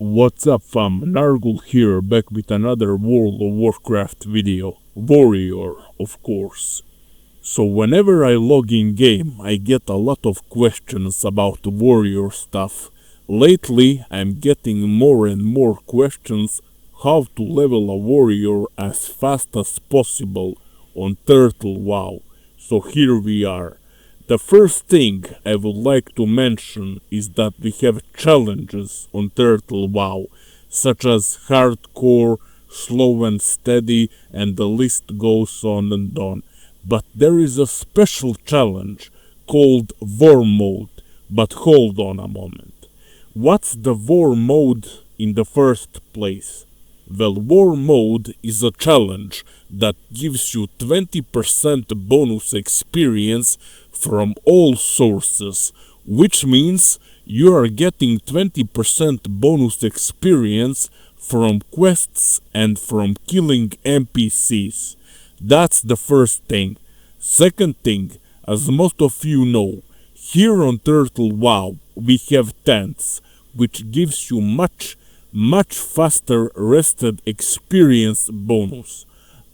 What's up fam, Narghul here, back with another World of Warcraft video. Warrior, of course. So whenever I log in game, I get a lot of questions about warrior stuff. Lately, I'm getting more and more questions how to level a warrior as fast as possible on Turtle WoW. So here we are. The first thing I would like to mention is that we have challenges on Turtle WoW, such as hardcore, slow and steady, and the list goes on and on. But there is a special challenge called War Mode. But hold on a moment. What's the War Mode in the first place? Well, War Mode is a challenge that gives you 20% bonus experience from all sources, which means you are getting 20% bonus experience from quests and from killing NPCs. That's the first thing. Second thing, as most of you know, here on Turtle WoW we have tents, which gives you much faster rested experience bonus.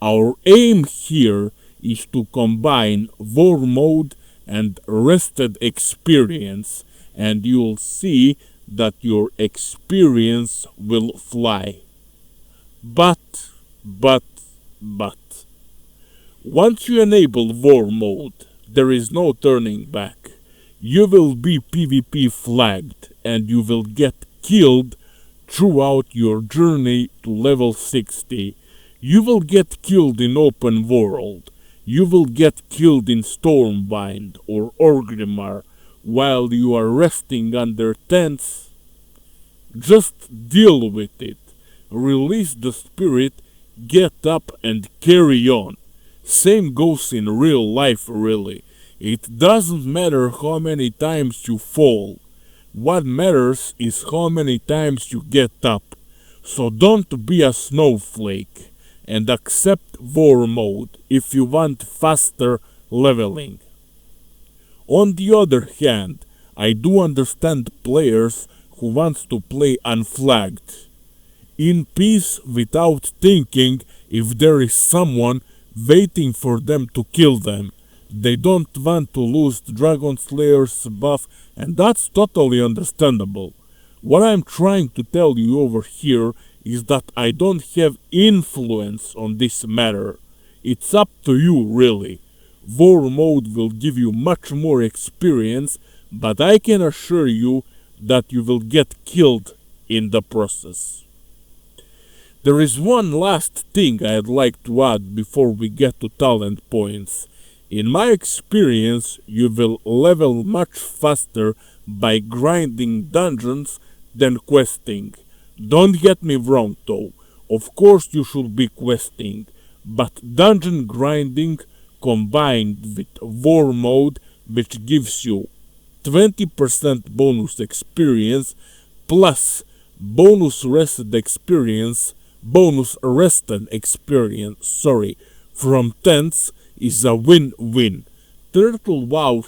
Our aim here is to combine War Mode and rested experience, and you'll see that your experience will fly. But, once you enable War Mode, there is no turning back. You will be PvP flagged and you will get killed throughout your journey to level 60. You will get killed in open world. You will get killed in Stormbind or Orgrimmar while you are resting under tents. Just deal with it. Release the spirit, get up and carry on. Same goes in real life really. It doesn't matter how many times you fall. What matters is how many times you get up. So don't be a snowflake and accept War Mode if you want faster leveling. On the other hand, I do understand players who want to play unflagged, in peace without thinking if there is someone waiting for them to kill them. They don't want to lose Dragon Slayer's buff, and that's totally understandable. What I'm trying to tell you over here is that I don't have influence on this matter. It's up to you really. War Mode will give you much more experience, but I can assure you that you will get killed in the process. There is one last thing I'd like to add before we get to talent points. In my experience, you will level much faster by grinding dungeons than questing. Don't get me wrong though, of course you should be questing, but dungeon grinding combined with War Mode, which gives you 20% bonus experience plus bonus rested experience from tents, is a win-win. Turtle WoW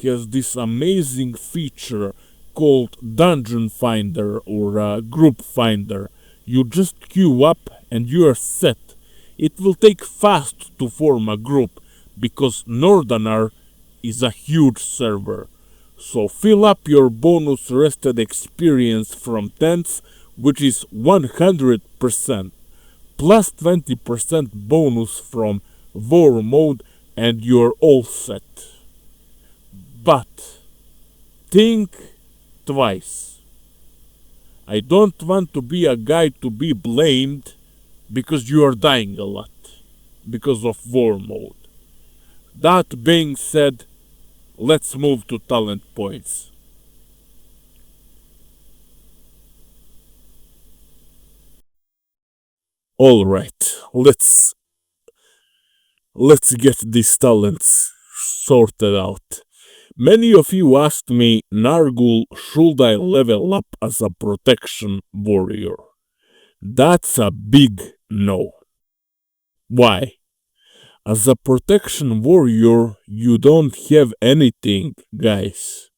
has this amazing feature called Dungeon Finder or Group Finder. You just queue up and you are set. It will take fast to form a group because Northerner is a huge server. So fill up your bonus rested experience from tents, which is 100%, plus 20% bonus from War Mode, and you're all set. But think twice. I don't want to be a guy to be blamed because you are dying a lot because of War Mode. That being said, let's move to talent points. Alright, let's get these talents sorted out. Many of you asked me, Narghul, should I level up as a protection warrior? That's a big no. Why? As a protection warrior, you don't have anything, guys.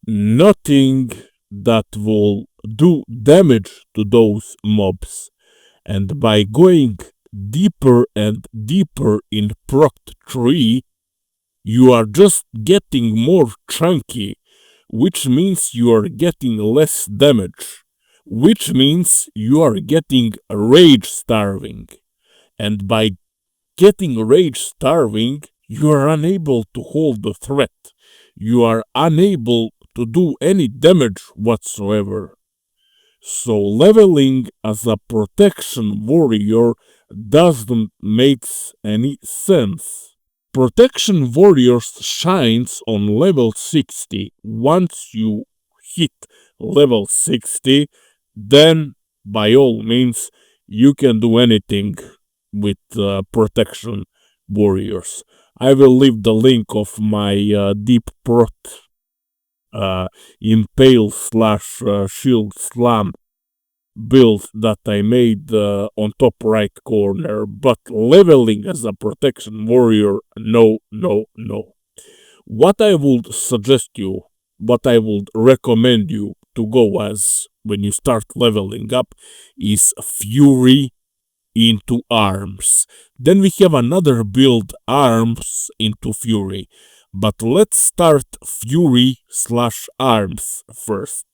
Nothing that will do damage to those mobs. And by going deeper and deeper in Prot 3, you are just getting more chunky, which means you are getting less damage, which means you are getting rage starving. And by getting rage starving, you are unable to hold the threat. You are unable to do any damage whatsoever. So leveling as a protection warrior doesn't make any sense. Protection warriors shines on level 60. Once you hit level 60, then by all means you can do anything with protection warriors. I will leave the link of my deep prot impale slash shield slam build that I made on top right corner, but leveling as a protection warrior, no, no, no. What I would suggest you, what I would recommend you to go as when you start leveling up is Fury into Arms. Then we have another build, Arms into Fury. But let's start Fury slash Arms first.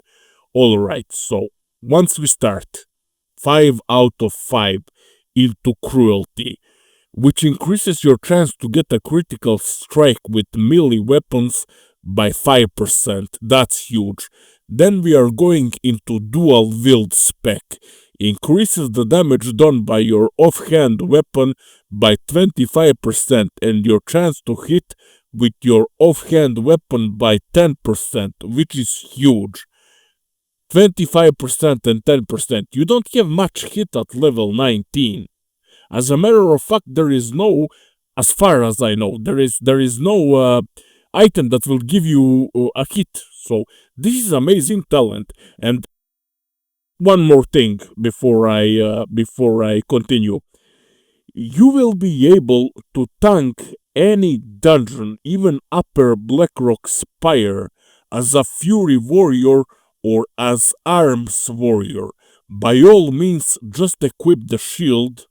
Alright, so once we start 5 out of 5 into Cruelty, which increases your chance to get a critical strike with melee weapons by 5%. That's huge. Then we are going into Dual Wield Spec. Increases the damage done by your offhand weapon by 25% and your chance to hit with your offhand weapon by 10%, which is huge. 25% and 10%. You don't have much hit at level 19. As a matter of fact, there is no, as far as I know, there is no item that will give you a hit. So this is amazing talent. And one more thing before I continue, you will be able to tank any dungeon, even Upper Blackrock Spire, as a Fury Warrior or as Arms Warrior. By all means, just equip the shield,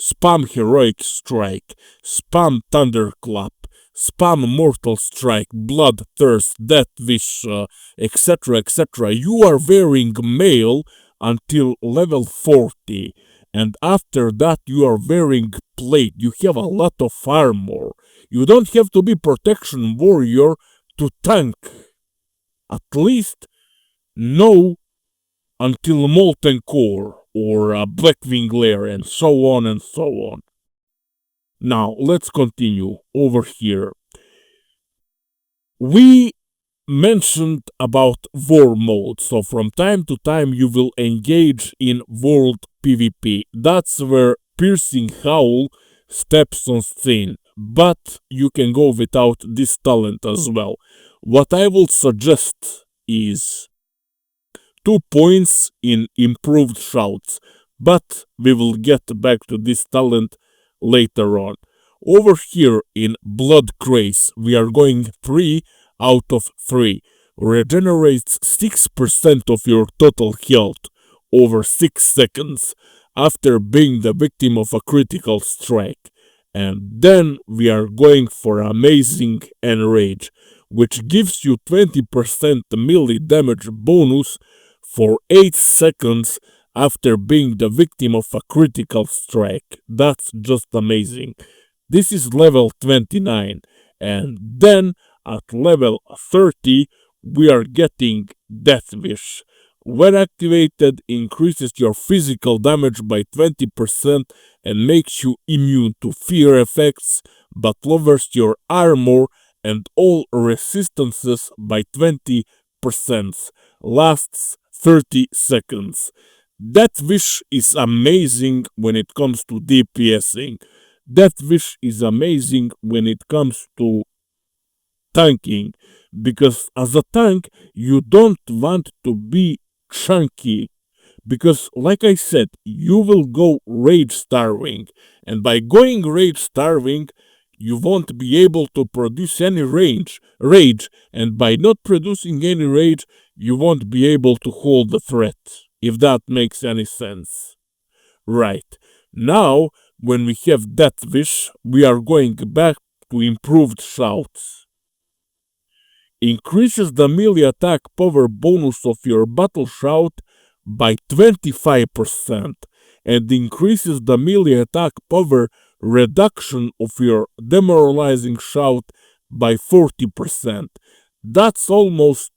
spam Heroic Strike, spam Thunderclap, spam Mortal Strike, Bloodthirst, Death Wish, etc., etc. You are wearing mail until level 40, and after that you are wearing plate. You have a lot of armor. You don't have to be protection warrior to tank. At least know until Molten Core or Blackwing Lair and so on and so on. Now let's continue over here. We mentioned about war mode, so from time to time you will engage in world PvP. That's where Piercing Howl steps on scene, but you can go without this talent as well. What I will suggest is 2 points in improved shouts, but we will get back to this talent later on. Over here in Blood Grace, we are going 3 out of 3. Regenerates 6% of your total health over 6 seconds after being the victim of a critical strike. And then we are going for Amazing Enrage, which gives you 20% melee damage bonus for 8 seconds after being the victim of a critical strike. That's just amazing. This is level 29, and then at level 30 we are getting Death Wish. When activated, increases your physical damage by 20% and makes you immune to fear effects, but lowers your armor and all resistances by 20%. Lasts 30 seconds. Death Wish is amazing when it comes to DPSing. Death Wish is amazing when it comes to tanking, because as a tank you don't want to be chunky, because like I said, you will go rage starving, and by going rage starving you won't be able to produce any rage, and by not producing any rage, you won't be able to hold the threat, if that makes any sense. Right. Now, when we have Death Wish, we are going back to improved shouts. Increases the melee attack power bonus of your battle shout by 25% and increases the melee attack power reduction of your demoralizing shout by 40%. That's almost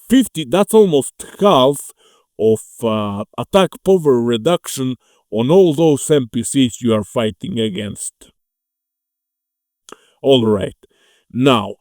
50, that's almost half of attack power reduction on all those NPCs you are fighting against. Alright, now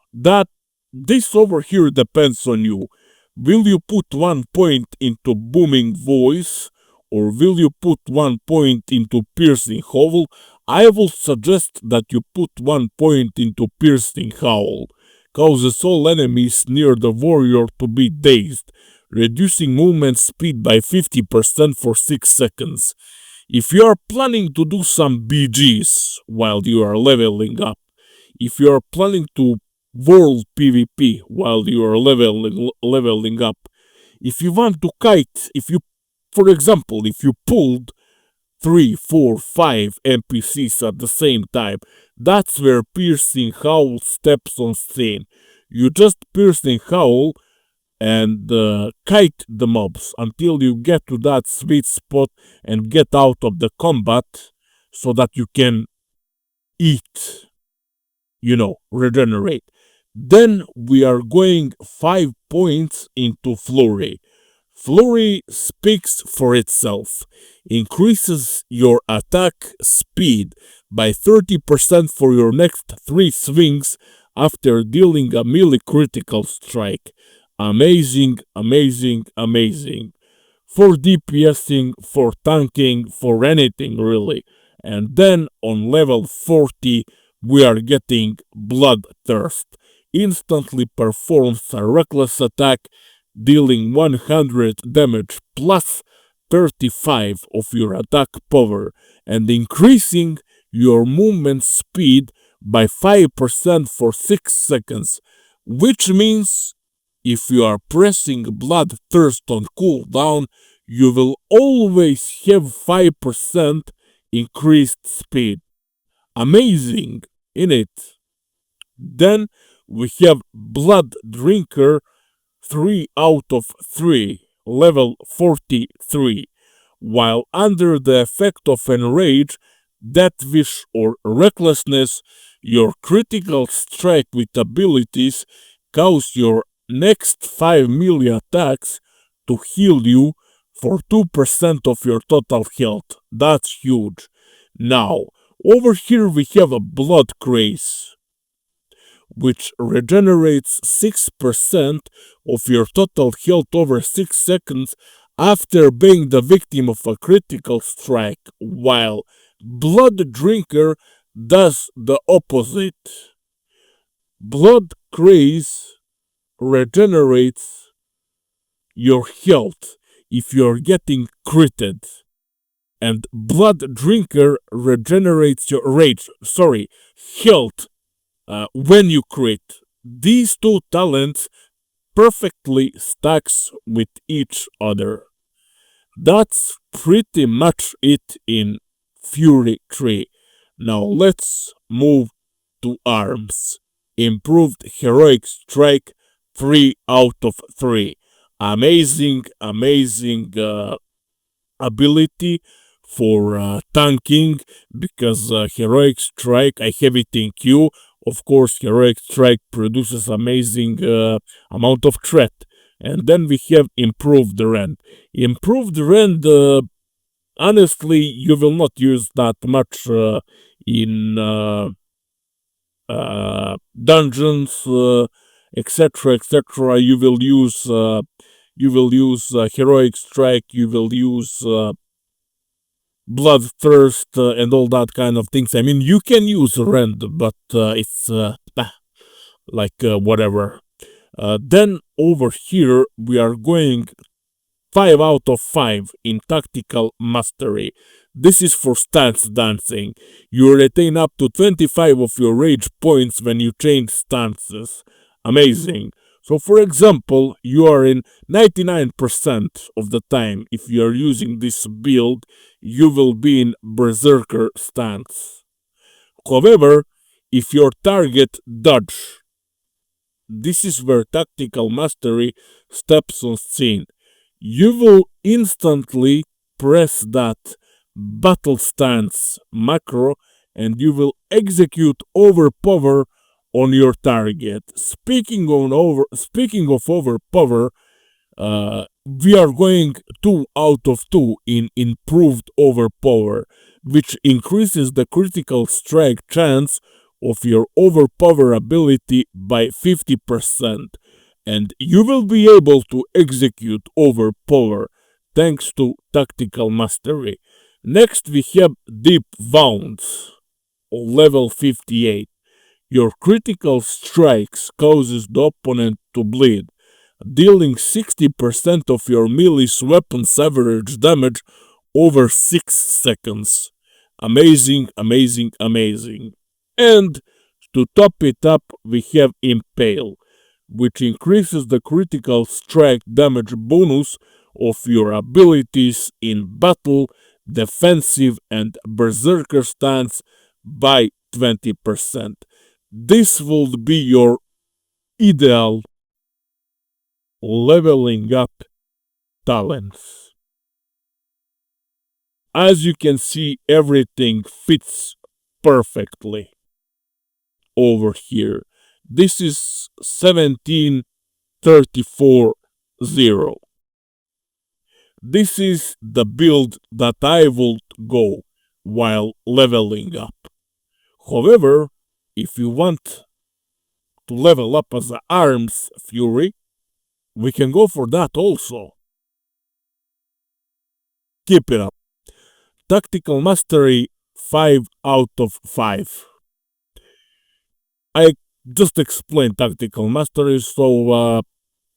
this over here depends on you. Will you put 1 point into booming voice or will you put 1 point into piercing howl? I will suggest that you put 1 point into piercing howl. Causes all enemies near the warrior to be dazed, reducing movement speed by 50% for 6 seconds. If you are planning to do some BGs while you are leveling up, if you are planning to world PvP while you are leveling up, if you want to kite, for example, if you pulled 3, 4, 5 NPCs at the same time, that's where Piercing Howl steps on scene. You just Piercing Howl and kite the mobs until you get to that sweet spot and get out of the combat so that you can eat, regenerate. Then we are going 5 points into Flurry. Flurry speaks for itself. Increases your attack speed by 30% for your next 3 swings after dealing a melee critical strike. Amazing, amazing, amazing. For DPSing, for tanking, for anything really. And then on level 40, we are getting Bloodthirst. Instantly performs a reckless attack, dealing 100 damage plus 35 of your attack power and increasing your movement speed by 5% for 6 seconds, which means if you are pressing Bloodthirst on cooldown, you will always have 5% increased speed. Amazing, innit? Then we have Blood Drinker 3 out of 3, level 43. While under the effect of Enrage, Death Wish or Recklessness, your critical strike with abilities cause your next 5 melee attacks to heal you for 2% of your total health. That's huge. Now, over here we have a Blood Craze, which regenerates 6% of your total health over 6 seconds after being the victim of a critical strike, while Blood Drinker does the opposite. Blood Craze regenerates your health if you're getting critted, and Blood Drinker regenerates your health when you crit. These two talents perfectly stacks with each other. That's pretty much it in Fury 3. Now let's move to arms. Improved Heroic Strike 3 out of 3. Amazing ability for tanking, because Heroic Strike, I have it in queue. Of course, Heroic Strike produces amazing amount of threat. And then we have Improved Rend. Improved Rend, honestly, you will not use that much in dungeons, etc., etc. You will use Heroic Strike. You will use Bloodthirst and all that kind of things. I mean, you can use Rend, but it's whatever. Then over here we are going 5 out of 5 in Tactical Mastery. This is for stance dancing. You retain up to 25 of your rage points when you change stances. Amazing. So for example, you are in 99% of the time, if you are using this build, you will be in Berserker stance. However, if your target dodge, this is where tactical mastery steps on scene. You will instantly press that battle stance macro and you will execute overpower on your target. Speaking of overpower, we are going 2 out of 2 in improved overpower, which increases the critical strike chance of your overpower ability by 50%, and you will be able to execute overpower thanks to tactical mastery. Next we have deep wounds, level 58. Your critical strikes causes the opponent to bleed, dealing 60% of your melee's weapon's average damage over 6 seconds. Amazing, amazing, amazing. And to top it up, we have Impale, which increases the critical strike damage bonus of your abilities in battle, defensive, and berserker stance by 20%. This will be your ideal leveling up talents. As you can see, everything fits perfectly over here. This is 1734-0. This is the build that I would go while leveling up. However, if you want to level up as an arms fury, we can go for that also. Keep it up. Tactical mastery 5 out of 5. I just explained tactical mastery, so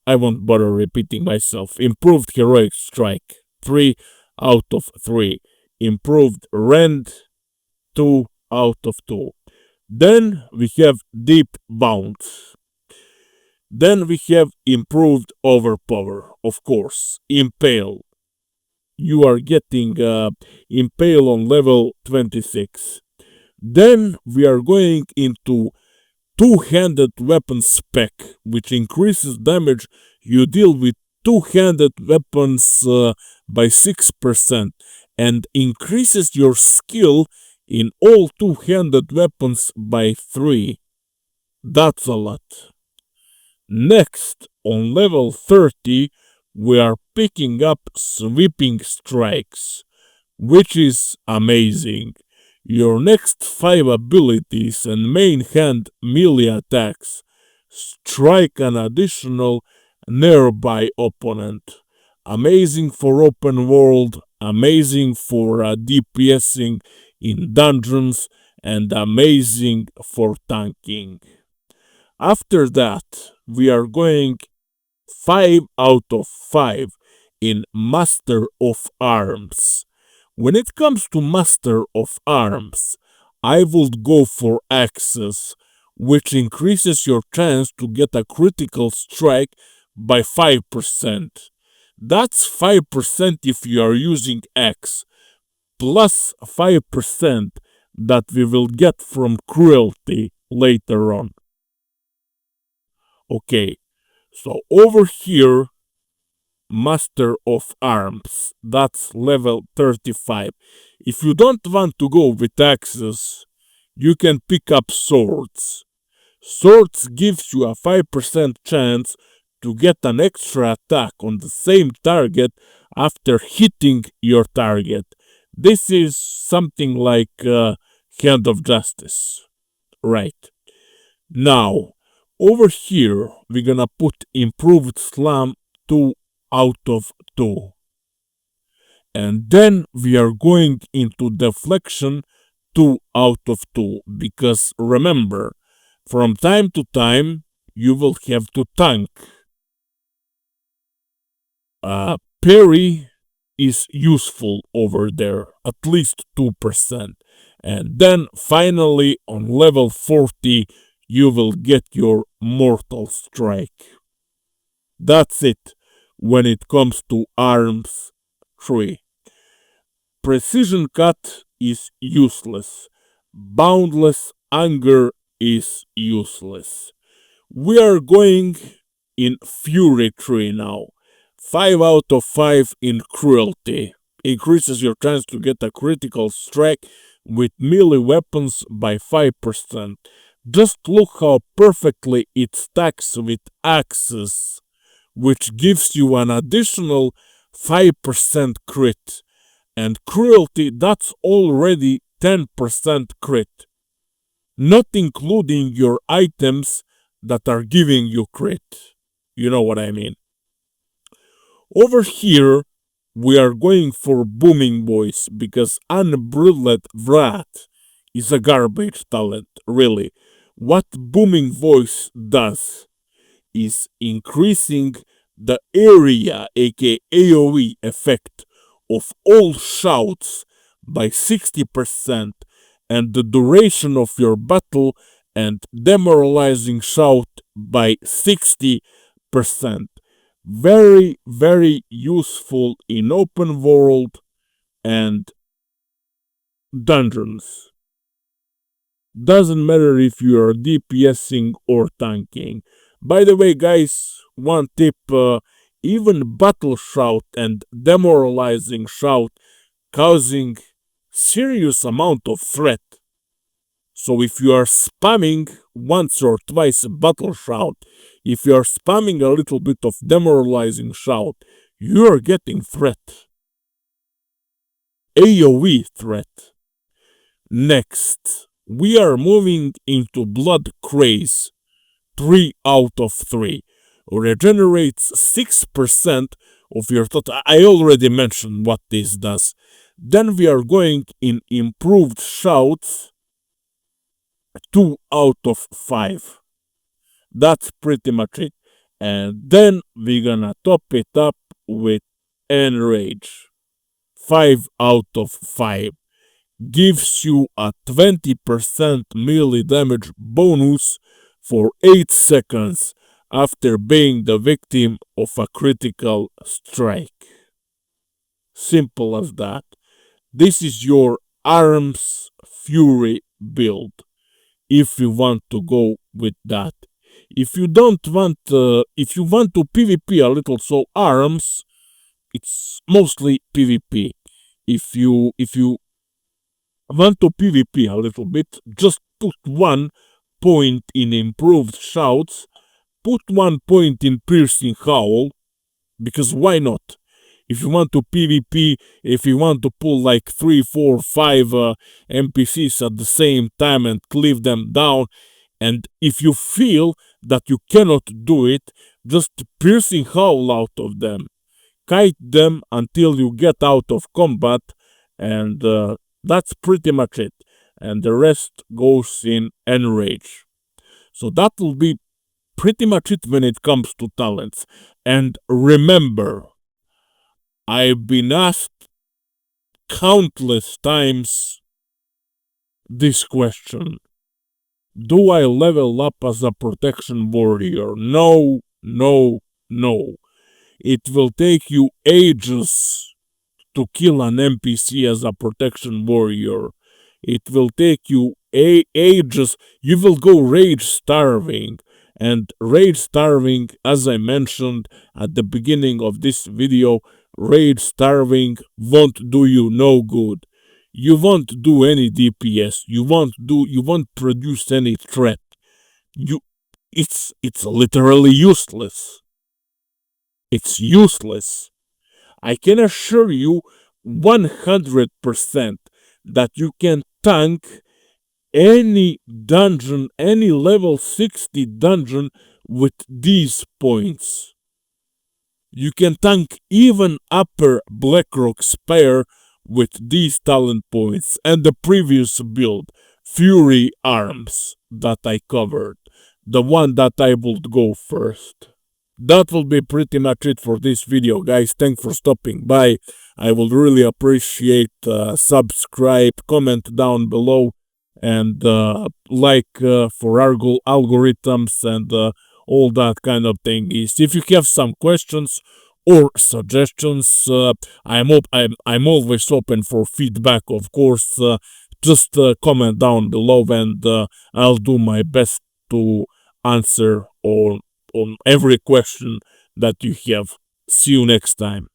I won't bother repeating myself. Improved heroic strike 3 out of 3. Improved rend 2 out of 2. Then we have deep bounce. Then we have improved overpower, of course. Impale. You are getting Impale on level 26. Then we are going into two-handed weapon spec, which increases damage you deal with two-handed weapons by 6% and increases your skill in all two-handed weapons by 3. That's a lot. Next, on level 30, we are picking up sweeping strikes, which is amazing. Your next 5 abilities and main hand melee attacks strike an additional nearby opponent. Amazing for open world, amazing for DPSing in dungeons, and amazing for tanking. After that, we are going 5 out of 5 in Master of Arms. When it comes to Master of Arms, I would go for Axes, which increases your chance to get a critical strike by 5%. That's 5% if you are using Axe, plus 5% that we will get from Cruelty later on. Okay, so over here, Master of Arms, that's level 35. If you don't want to go with axes, you can pick up swords. Swords gives you a 5% chance to get an extra attack on the same target after hitting your target. This is something like Hand of Justice. Right. Now, over here, we're gonna put Improved Slam 2 out of 2. And then we are going into Deflection 2 out of 2. Because remember, from time to time, you will have to tank. Parry is useful over there, at least 2%. And then finally on level 40 you will get your Mortal Strike. That's it when it comes to arms 3. Precision Cut is useless. Boundless Anger is useless. We are going in Fury tree now. 5 out of 5 in Cruelty. Increases your chance to get a critical strike with melee weapons by 5%. Just look how perfectly it stacks with axes, which gives you an additional 5% crit. And Cruelty, that's already 10% crit. Not including your items that are giving you crit. You know what I mean. Over here, we are going for Booming Voice because Unbridled Wrath is a garbage talent, really. What Booming Voice does is increasing the area, aka AoE effect, of all shouts by 60% and the duration of your battle and demoralizing shout by 60%. Very, very useful in open world and dungeons. Doesn't matter if you are DPSing or tanking. By the way, guys, one tip, even battle shout and demoralizing shout causing serious amount of threat. So if you are spamming once or twice a battle shout, if you are spamming a little bit of demoralizing shout, you are getting threat. AoE threat. Next, we are moving into Blood Craze. 3 out of 3. Regenerates 6% of your total. I already mentioned what this does. Then we are going in Improved Shouts. 2 out of 5. That's pretty much it. And then we're gonna top it up with Enrage. 5 out of 5. Gives you a 20% melee damage bonus for 8 seconds after being the victim of a critical strike. Simple as that. This is your Arms Fury build, if you want to go with that. If you don't want, if you want to PvP a little, so arms, it's mostly PvP. If you want to PvP a little bit, just put 1 point in Improved Shouts, put 1 point in Piercing Howl, because why not? If you want to PvP, if you want to pull like 3, 4, 5 NPCs at the same time and cleave them down, and if you feel that you cannot do it, just Piercing Howl out of them. Kite them until you get out of combat, and that's pretty much it. And the rest goes in Enrage. So that will be pretty much it when it comes to talents. And remember, I've been asked countless times this question. Do I level up as a protection warrior? No, no, no. It will take you ages to kill an NPC as a protection warrior. It will take you ages. You will go rage starving. And rage starving, as I mentioned at the beginning of this video, rage starving won't do you no good. You won't do any DPS. You won't produce any threat. It's literally useless. It's useless. I can assure you 100% that you can tank any dungeon, any level 60 dungeon with these points. You can tank even upper Blackrock Spire with these talent points and the previous build, Fury Arms, that I covered, the one that I would go first. that will be pretty much it for this video, guys. Thanks for stopping by. I will really appreciate subscribe, comment down below, and like for algorithms and all that kind of thing. Is if you have some questions or suggestions, I'm always open for feedback. Of course, just comment down below, and I'll do my best to answer on every question that you have. See you next time.